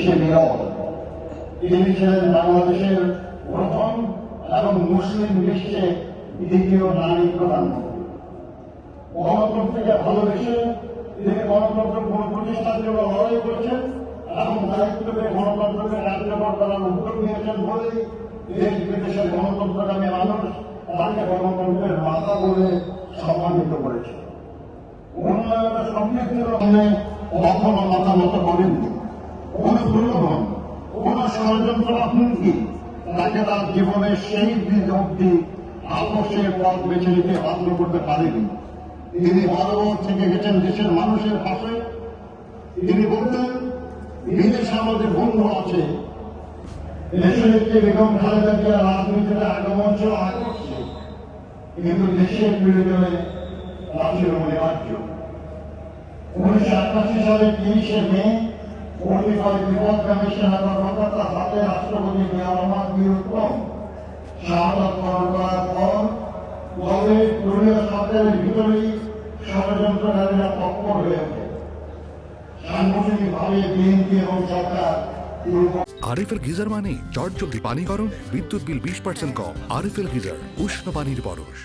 দেশে বিরল। তিনি ছিলেন বাংলাদেশের প্রথম এবং মুসলিম বিশ্বে দ্বিতীয় নারী প্রধানমন্ত্রী। গণতন্ত্রকে ভালোবেসে তিনি গণতন্ত্র পুনঃপ্রতিষ্ঠার জন্য লড়াই করেছেন এবং দায়িত্বকে গণতন্ত্রকে কার্যকর করার উদ্যোগ নিয়েছেন বলেই দেশ বিদেশের গণতন্ত্রকামী মানুষ তাকে গণতন্ত্রের মাতা বলে সম্মানিত করেছে। উন্নয়নের সমৃদ্ধির সামনে কখনো মাথা নত করেননি। কোন প্রলোভন, কোন ষড়যন্ত্র হুমকি তাকে তার জীবনের সেই দিন অব্দি আপোষের পথ বেছে নিতে বাধ্য করতে পারেনি। তিনি বারবার থেকে গেছেন দেশের মানুষের পাশে। তিনি বলতেন, বিদেশে আমাদের বন্ধু আছে, দেশের একটি বেগম খালেদা জিয়া রাজনীতিতে আগমন ছিল আকর্ষণ, কিন্তু দেশের প্রয়োজনে তা ছিল অনিবার্য। 1988 সালের 30শে মে কতিপয় বিপদগামী সেনা কর্মকর্তার হাতে রাষ্ট্রপতি জিয়া রহমান বীরউত্তম শাহাদাত বরণ করার পর দলের দলীয় সরকারের ভিতরেই ষড়যন্ত্রকারীরা তৎপর হয়ে ওঠে। সাংগঠনিকভাবে বিএনপি এবং সরকার আরএফএল গিজার মানে চটজলদি পানি গরম, বিদ্যুৎ বিল 20% কম। আরএফএল গিজার, উষ্ণ পানির পরশ।